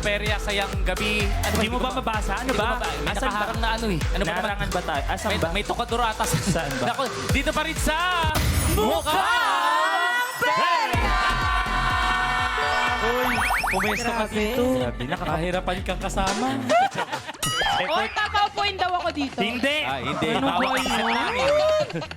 perya sayang gabi. Hindi mo ba mabasa? Ano ba? May Asan ba? nakaharang na ano eh. Ano ba naman? Naharangan ba tayo? Asan May, ba? may tokaduro atas. Saan ba? Nako, dito pa rin sa... Uy, pumesto ka dito. Grabe, Nakahirapan kang kasama. Oy, papaupuin daw ako dito. Hindi. Hindi. Ano ba Bawal yun? isip namin.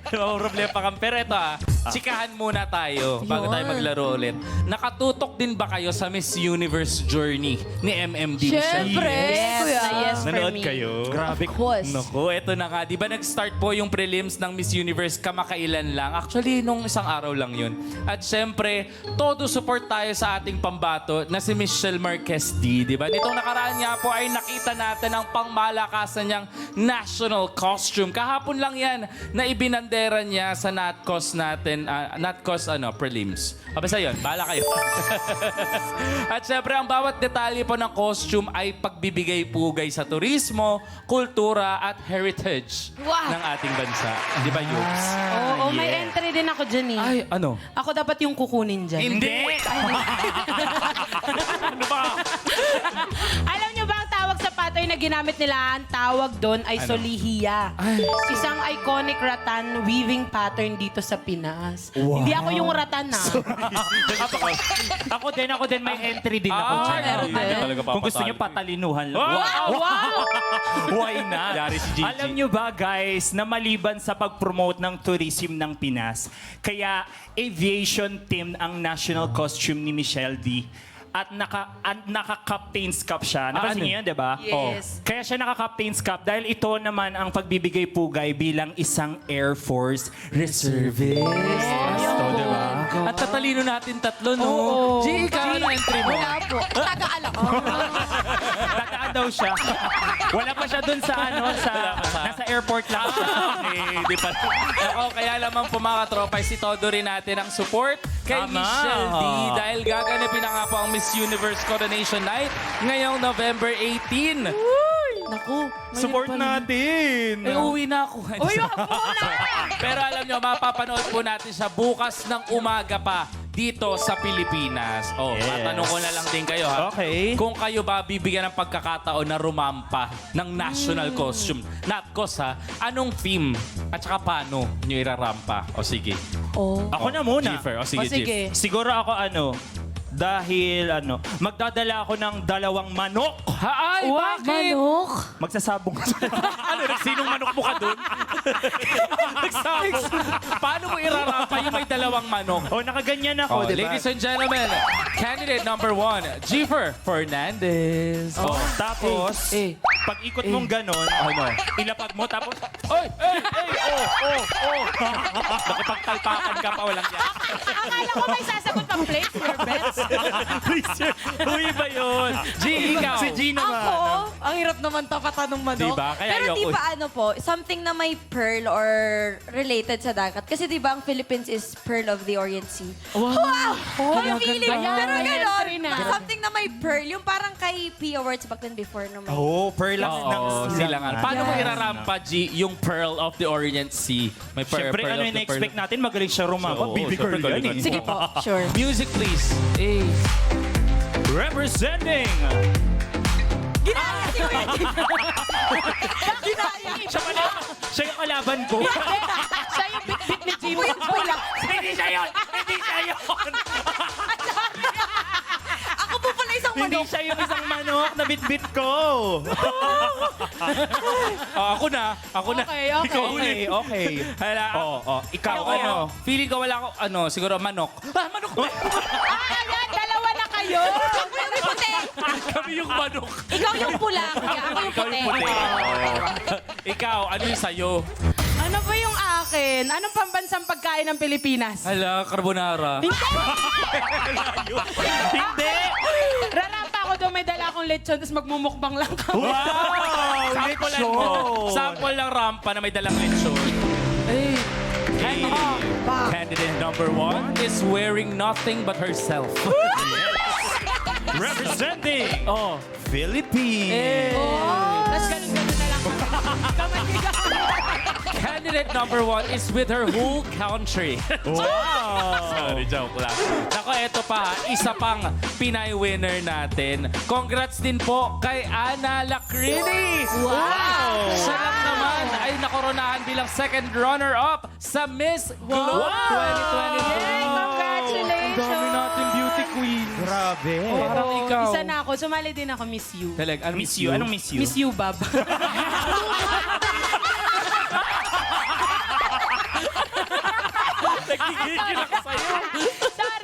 Problema pa kami. Pero ito chikahan muna tayo bago tayo maglaro ulit. Nakatutok din ba kayo sa Miss Universe journey ni MMD? Siyempre, Yes, kuya. yes for Nanood me. kayo? Of course. Naku, eto na nga. Di ba nag-start po yung prelims ng Miss Universe kamakailan lang? Actually, nung isang araw lang yun. At syempre, todo support tayo sa ating pambato na si Michelle Marquez D. Di ba? Nitong nakaraan nga po ay nakita natin ang pangmalakasan niyang national costume. Kahapon lang yan na ibinandera niya sa NatCos natin. NatCos prelims. O basta yun, bahala kayo. At syempre, ang bawat detalye po ng costume ay pagbibigay-pugay sa turismo, kultura at heritage Wow. ng ating bansa. Di ba, Yups? Oo, may entry din ako dyan eh. Ay, ano? Ako dapat yung kukunin dyan. Hindi! Ano ba? Alam niyo ba ang tawag sa patoy na ginamit nila? Ang tawag doon ay solihiya. Isang iconic rattan weaving pattern dito sa Pinas. Hindi ako yung rattan na. Ako din, may entry din ako dyan. meron din. Kung gusto niyo patalinuhan lang. Wow! Wow! Why not? Yari si Gigi. Alam nyo ba, guys, na maliban sa pag-promote ng tourism ng Pinas, kaya aviation team ang national costume ni Michelle D. At naka-captain's cup siya. Napansin niyo yun, di ba? Yes. Kaya siya naka-captain's cup dahil ito naman ang pagbibigay pugay bilang isang Air Force reservist. Ito, di ba? At tatalino natin tatlo, no? Oo. G, ikaw ano entry mo? Wala po. Taga-alak. Tataan daw siya. Wala pa siya dun sa nasa airport lang siya. Di pa. Ako, kaya lamang po mga katropa, si Todo rin natin ang support kay Tama. Michelle D. Dahil gaganapin na nga po ang Miss Universe Coronation Night ngayong November 18. Naku. Support natin. Eh, uwi na ako. Uy, wag muna! Pero alam nyo, mapapanood po natin siya bukas ng umaga pa dito sa Pilipinas. Oh, Yes. matanong ko na lang din kayo, ha? Okay. Kung kayo ba bibigyan ng pagkakataon na rumampa ng national costume, NatCos, ha? Anong theme at saka paano nyo irarampa? O sige. Ako na muna. Giffer. O sige, Gif. Siguro ako dahil magdadala ako ng 2 manok. Ay, bakit? Manok. Magsasabong. Ano, nagsinong manok mo ka dun? Nagsabong. Paano mo irarampa yung may 2 manok? Nakaganyan ako, Oh, di ba? ladies and gentlemen, candidate number 1, Giffer Fernandez. Tapos, pag ikot mong ganon, ilapag mo, tapos, Oy! Nakipagtalpakan ka pa, walang yan. Akala ko may sasagot pang place your bets. uy ba yun? G, ikaw. Si G naman. Ako, ang hirap naman tapatanong manok. Diba? Kaya Pero ayoko. di ba ano po, something na may pearl or related sa dagat. Kasi di ba ang Philippines is Pearl of the Orient Sea. Wow! Ang feeling. ganda. Pero May gano'n, entry na. something na may pearl. Yung parang kay P Awards back then before no may... Pearl ng Oo, silangan. Paano mo Yes. irarampa, G, yung Pearl of the Orient Sea? May Siyempre, Pearl ano of yung the Pearl. na-expect natin? Magaling siya rumapa. Oo, Baby syempre girl yan galing. eh. Sige po, sure. Music, please. Representing! Ginaya si Kuya Jim. Ginaya. Siya yung kalaban ko. Siya yung bit-bit ni Jimmy. Yung pula. Hindi siya yun! Hindi siya yun! Ako po pala isang Hindi manok. siya yung isang manok na bit-bit ko. Ako na. Okay. Okay. Hala, Ikaw, ako, feeling ko wala ko, siguro manok. Manok ba? Ayan, 2 na kayo. Ako yung puti. Kami yung manok. Ikaw yung pula. Kuya. Ako yung Ikaw puti. yung puti. Ikaw, ano yung sayo? Ano ba yung akin? Anong pambansang pagkain ng Pilipinas? Hala, carbonara. Hindi! Rarampa ako doon, may dala akong lechon, tapos magmumukbang lang kami. Wow! Sample lang mo. Sample lang rampa na may dalang lechon. Hey. Candidate number 1 is wearing nothing but herself. Representing! Philippines! Tapos ganun-ganun na lang. candidate number 1 is with her whole country. Wow! Sorry, joke lang. Nako, eto pa. Isa pang Pinay winner natin. Congrats din po kay Ana Lacrini. Wow! Siya lang naman ay nakoronahan bilang second runner-up sa Miss Globe 2022. Yay! Congratulations! Ang dami natin beauty queen. Grabe. Parang Oo, ikaw. Isa na ako. Sumali din ako, Miss You. Talag, ano Miss you. Anong miss you? Miss You, Bob. Nagigigil ako sa'yo.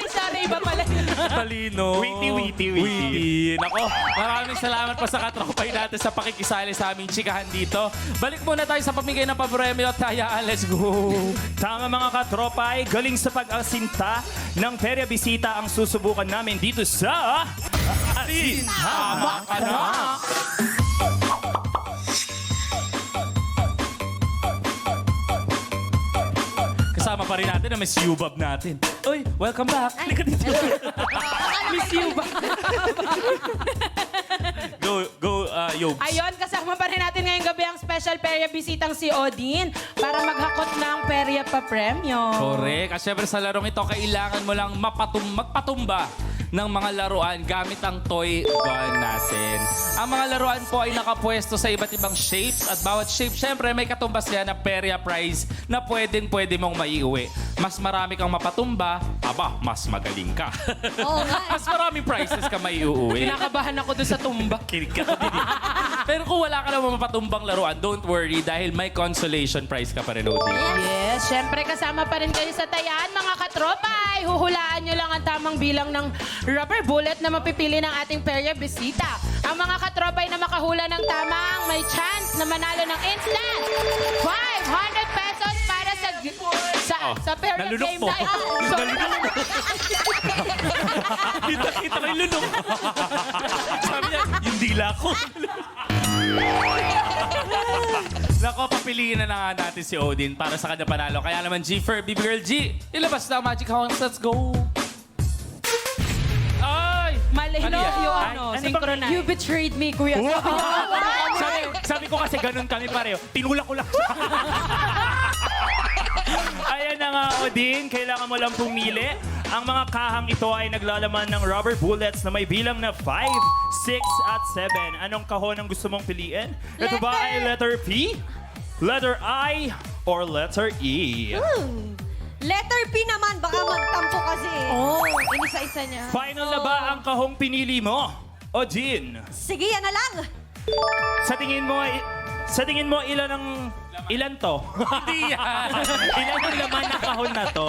sorry. Iba pala yun. Talino. Witty. Nako, maraming salamat po sa katropay natin sa pakikisali sa aming chikahan dito. Balik muna tayo sa pamigay ng papremyo. Tayaan, let's go. Tama mga katropay, galing sa pag-asinta ng Perya Bisita ang susubukan namin dito sa... Asin! Tama ka na. Kasama pa rin natin ang Miss Yubab natin. Uy, welcome back. Halika dito. Miss You, Bob. Go, Yobs. Ayun, kasama pa rin natin ngayong gabi ang special perya bisitang si Odin para maghakot ng perya pa premyo. Correct. At syempre sa larong ito, kailangan mo lang magpatumba ng mga laruan gamit ang toy gun natin. Ang mga laruan po ay nakapwesto sa iba't ibang shapes at bawat shape, syempre may katumbas yan na perya prize na pwede mong maiuwi. Mas marami kang mapatumba, aba, mas magaling ka. Oo nga. Mas maraming prizes ka maiuwi. Kinakabahan ako doon sa tumba. Kinig ka to din. Pero kung wala ka naman mapatumbang laruan, don't worry dahil may consolation prize ka pa rin, Odin. Yes, syempre kasama pa rin kayo sa tayaan mga katropay. Huhulaan nyo lang ang tamang bilang ng rubber bullet na mapipili ng ating perya bisita. Ang mga katropay na makahula ng tamang may chance na manalo ng instant 500 pesos para sa perya nalunok game po. na ito. Kita ko yung lunok. Sabi niya, yung dila ko. Nako, papiliin na nga natin si Odin para sa kanya panalo. Kaya naman, G-Fer, Baby Girl G, ilabas na ang Magic Hounds. Let's go. Ay! Malino Ano yan? yung Ano bang- synchronize. You betrayed me, Kuya. sabi ko kasi ganun kami pareho. Tinulak ko lang siya. Ayan na nga, Odin. Kailangan mo lang pumili. Ang mga kahang ito ay naglalaman ng rubber bullets na may bilang na 5, 6, at 7. Anong kahon ang gusto mong piliin? Ito ba ay letter P, letter I, or letter E? Letter P naman, baka magtampo kasi. Oh, inisa-isa niya. Final na ba ang kahong pinili mo, Odin? Sige, yan na lang. Sa tingin mo ilan to? Hindi yan. Ilan ang laman ng kahon na to?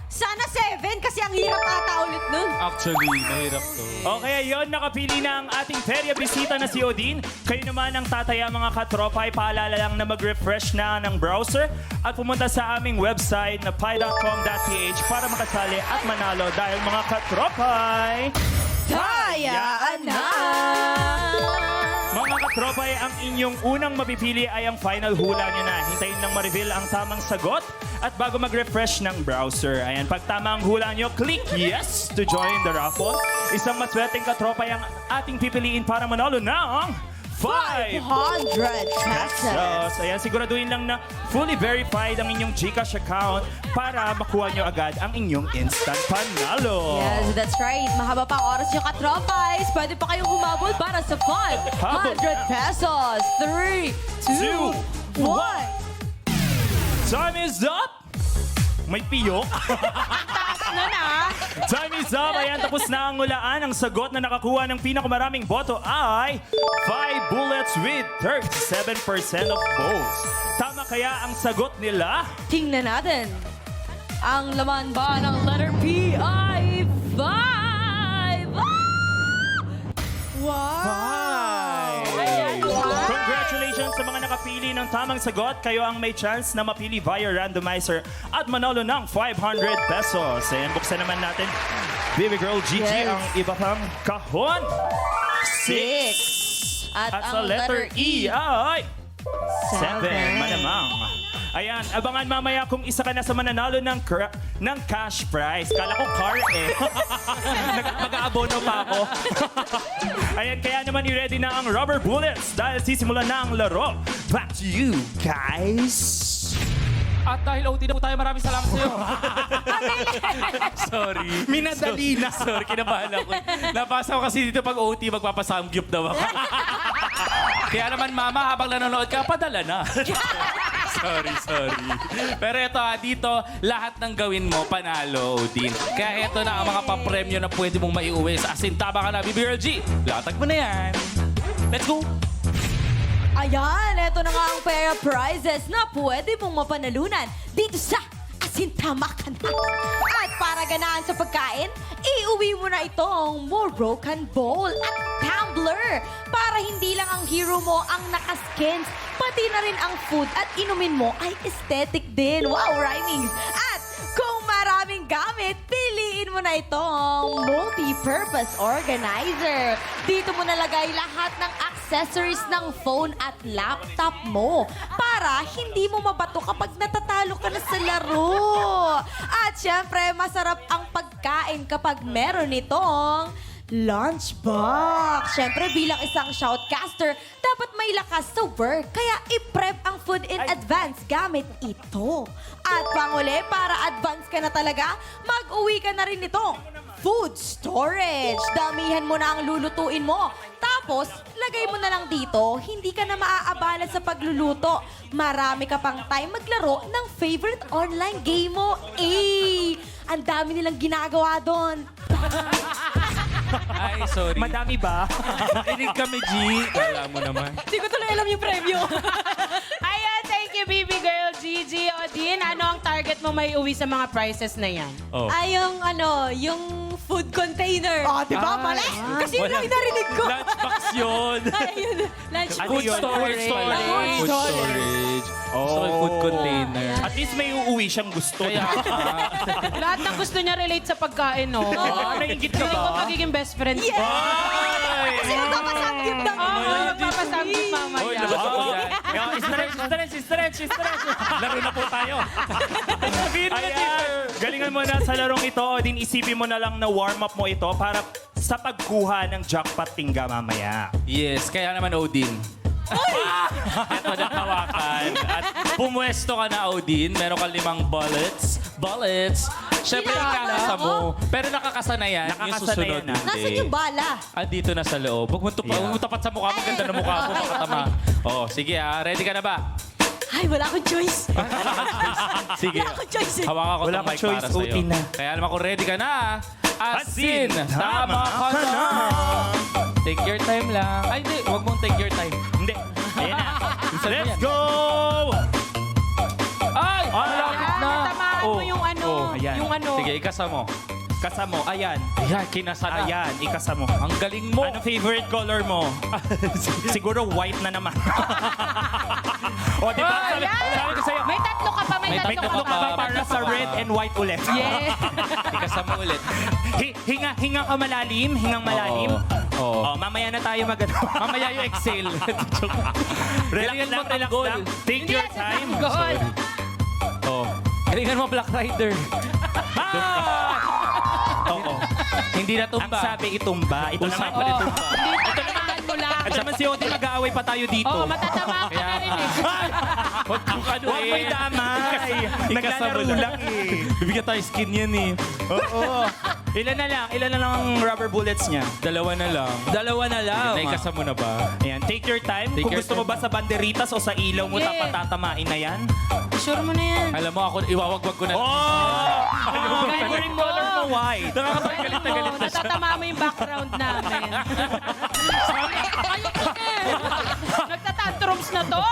Sana 7 kasi ang hirap ata ulit nun. Actually, mahirap to. Okay, yon nakapili na ang ating perya bisita na si Odin. Kayo naman ang tataya mga katropa ay paalala lang na mag-refresh na ng browser at pumunta sa aming website na pi.com.ph para makasali at manalo dahil mga katropay. Tayaan na! Mga katropay, ang inyong unang mapipili ay ang final hula nyo na. Hintayin lang ma-reveal ang tamang sagot at bago mag-refresh ng browser. Ayan, pag tama ang hula nyo, click yes to join the raffle. Isang maswerteng katropay ang ating pipiliin para manalo ng 500 pesos. Ayan, siguraduhin lang na fully verified ang inyong GCash account para makuha nyo agad ang inyong instant panalo. Yes, that's right. Mahaba pa ang oras yung katropais. Pwede pa kayong humabol para sa 500 pesos. 3, 2, 1. Time is up! May piyok. Ano na? Time is up. Ayan, tapos na ang hulaan. Ang sagot na nakakuha ng pinakamaraming boto ay 5 bullets with 37% of votes. Tama kaya ang sagot nila? Tingnan natin. Ang laman ba ng letter P ay 5? Congratulations sa mga nakapili ng tamang sagot. Kayo ang may chance na mapili via randomizer at manalo ng 500 pesos. Ayan, buksan naman natin. Baby Girl Gigi, Yes. ang iba pang kahon. 6. At sa letter E ay 7. Malamang. Ayan, abangan mamaya kung isa ka na sa mananalo ng cash prize. Kala ko car eh. Mag-aabono pa ako. Ayan, kaya naman i-ready na ang rubber bullets dahil sisimulan na ang laro. Back to you, guys. At dahil OT na po tayo, maraming salamat sa iyo. Sorry. Minadali na. Sorry, kinabahan ako. Nabasa ko kasi dito pag OT, magpapasamgyup daw ako. Kaya naman, mama, habang nanonood ka, padala na. sorry. Pero ito dito, lahat ng gawin mo, panalo, Odin. Kaya ito na ang mga papremyo na pwede mong maiuwi sa Asintaba ka na, BBRG. Latag mo na yan. Let's go! Ayan, eto na nga ang pair of prizes na pwede mong mapanalunan dito sa Asintama ka na. At para ganahan sa pagkain, iuwi mo na itong Moroccan bowl at tumbler para hindi lang ang hero mo ang nakaskins, pati na rin ang food at inumin mo ay aesthetic din. Wow, rhymings! At kung maraming gamit, piliin mo na itong multi-purpose organizer. Dito mo nalagay lahat ng accessories ng phone at laptop mo para hindi mo mabato kapag natatalo ka na sa laro. At syempre, masarap ang pagkain kapag meron itong lunchbox. Syempre, bilang isang shoutcaster, dapat may lakas sa work. Kaya i-prep ang food in advance gamit ito. At panguli, para advance ka na talaga, mag-uwi ka na rin ito. Food storage. Damihan mo na ang lulutuin mo. Tapos, lagay mo na lang dito, hindi ka na maaabala sa pagluluto. Marami ka pang time maglaro ng favorite online game mo. Ang dami nilang ginagawa doon. Ay, sorry. Madami ba? Nakinig kami, G. Wala mo naman. Hindi ko tuloy alam yung premyo. Ayan, thank you, baby girl, Gigi. Odin, ano ang target mo may uwi sa mga prizes na yan? Oh. Ay, yung food container. Oh, di ba? Mali! Kasi yun lang yung narinig ko. Lunchbox yun. Ay, yun. Lunch Ano Food yun? storage. Food storage. So, food container. At least may uuwi siyang gusto. Kaya Lahat ng gusto niya relate sa pagkain, no? Nainggit ka Feeling ko ba? magiging best friend. Yes! Ay! Kasi magpapasamgyup lang. Oo, magpapasamgit Oy, mamaya. labas ako dyan. Stretch. Laro na po tayo. Ayan. Galingan mo na sa larong ito. Odin, isipin mo na lang na warm-up mo ito para sa pagkuha ng jackpot tingga mamaya. Yes, kaya naman Odin. Ito na hawakan. At pumwesto ka na, Odin. Meron ka 5 bullets. Siyempre, ikakasa mo. Pero nakakasanayan. Yung Nakakasanayan susunod. na. Nasaan yung bala? Dito na sa loob. Huwag mo tapat sa mukha mo. Ganda na mukha mo. Okay, Makatama. Oh, sige ready ka na ba? Ay, wala akong choice. Sige. Wala akong choice. Hawakan ko Wala itong kang mic choice, para sa'yo. Odin na. Kaya naman kung ready ka na, Asin! Tama ka na! Take your time lang. Ay, hindi. Huwag mong take your time. Hindi. Ayan na. Isa Let's yan. go! Ay! Malapit na. Natamaan mo yung ano. ayan. Yung ano. Sige, ikasa mo. Kasamo. Ayan. Ayan, kinasa na. Ayan. Ikasa mo. Ang galing mo. Ano favorite color mo? Siguro white na naman. O, di ba? Oh, Sabi ko sa'yo, May tatlo ka pa, may may tatlo ka ba para sa red and white ulit? Yeah. Ikasa mo ulit. Hinga ka malalim, hingang malalim. Oo. Oh, mamaya na tayo magano. Mamaya yung exhale. Relax Galingan lang, mo relax tanggol. lang. Take Hindi your yan time. sasagot. Oh. Galingan mo, Black Rider. Oo. Hindi na Ang tumba. sabi itumba. Ito Kung naman saan pa rin tumba. Ito naman mo lang. At naman si Oti, mag-aaway pa tayo dito. Oo, matatama ka Kaya na rin eh. Huwag kong ano Huwag mo'y damay. Naglalaro lang eh. Bibigyan tayo skin yan eh. Oo. Ilan na lang ang rubber bullets niya? Dalawa na lang. Dalawa na lang. Naikasa mo na ba? Ayan, take your time. Take Kung your gusto mo time. ba sa banderitas o sa ilaw mo, Yeah. tatamain na yan. Sure mo na yan. Alam mo, ako iwawagwag ko na. Oh! Favorite color mo, white. Nakakapagalit na galit Oo, na siya. natatama mo yung background namin. Nagtatantrums na to.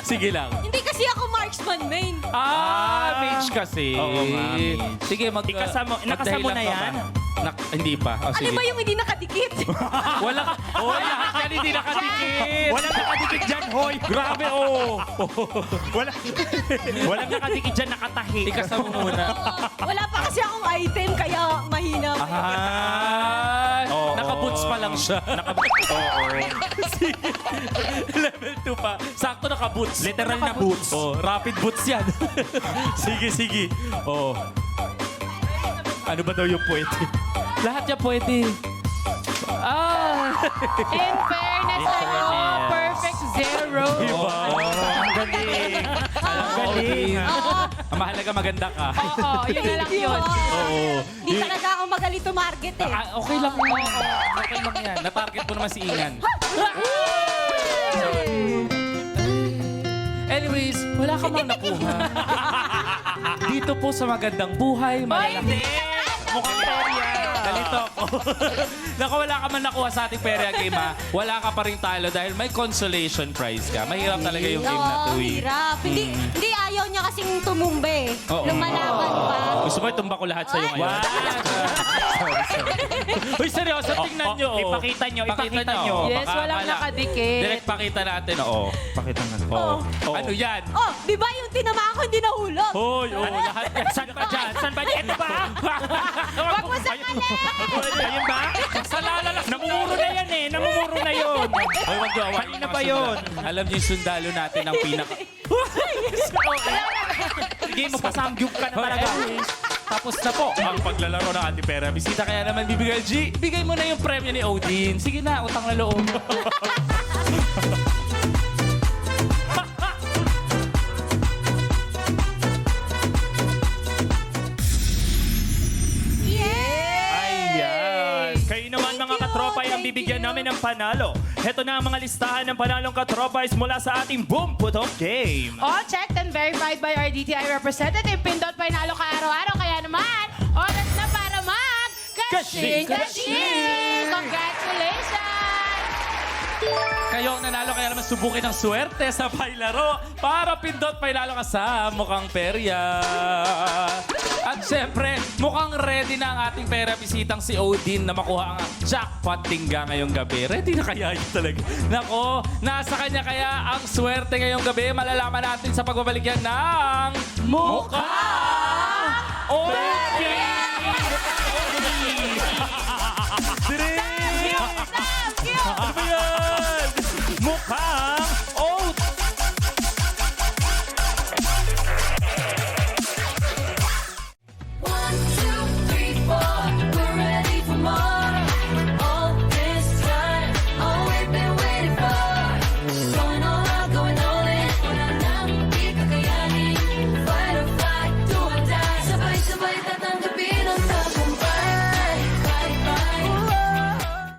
Sige lang. Hindi kasi ako marksman main. Mage kasi. Oo nga, mage. Sige, Nakasa mo na magdahilan ka yan? ba? Hindi pa. Oh, Ano sige. ba yung hindi nakadikit? Wala ka. Oh, lahat yan hindi nakadikit. Walang nakadikit dyan, hoy! Grabe, oh. Walang nakadikit dyan, nakatahi. Ikasa mo muna. Wala pa kasi akong item, kaya mahina. Oo. Naka-boots pa lang siya. Sige. Level 2 pa. Sakto naka-boots. Literal na boots. Oh, rapid boots yan. sige. Oh. Ano ba daw yung pwede? Lahat yan pwede. In fairness sa'yo, perfect Zero. Ang galing. Ang galing. Ang mahalaga maganda ka. Oo, yun na lang yun. Hindi talaga ako magaling tumarget eh. Okay lang yan. Okay lang yan. Na-target mo naman si Ingan. Anyways, wala ka mang nakuha. Dito po sa Magandang Buhay, malalaki. Mukhang perya. Nalito ako. Naku, wala ka man nakuha sa ating Perya Game, ha? Wala ka pa rin talo dahil may consolation prize ka. Mahirap talaga yung game na to, Oo, eh. hirap. Hindi ayaw niya kasing tumumbe. Oo. Lumalaban pa. Gusto mo itumba ko lahat sa'yo ngayon? Uy, seryoso, tingnan nyo. oh. Ipakita nyo, ipakita nyo. Yes, walang nakadikit. Direct pakita natin, oo. Pakita natin. Oo. Oo. Ano yan? Oh, di ba yung tinamaan ko hindi nahulog? Hoy, oh, lahat yan. Saan ba dyan? Saan ba dyan? Ito ba? Wag mo sakalit! Ayun ba? Sa lalalas. Namumuro na yan eh. Namumuro na yun. Hoy, wag gawa. Kanina pa yun. Alam niyo yung sundalo natin ang pinaka... Sige, magpasamgyup ka na Hoy, talaga. anyways, tapos na po ang paglalaro ng Ating Pera Bisita. Kaya naman, bibigay G, bigay mo na yung premyo ni Odin. Sige na, utang na loob. Ayan. Kayo naman mga katropay ang bibigyan namin ng panalo. Heto na ang mga listahan ng panalong katropay mula sa ating Boom Putok Game. All checked and verified by our DTI representative. Pindot Painalo ka araw-araw. Kaya naman, oras na para Kashing, mag-kashing! Congratulations! Kayo ang nanalo, kaya naman subukin ang swerte sa pailaro para pindot pailalo ka sa mukhang perya. At syempre, mukhang ready na ang ating pera bisitang si Odin na makuha ang jackpot tingga ngayong gabi. Ready na kaya yun talaga? Nako, nasa kanya kaya ang swerte ngayong gabi. Malalaman natin sa pagbabalik yan ng Mukha Odin! Ano ba yan? Mukha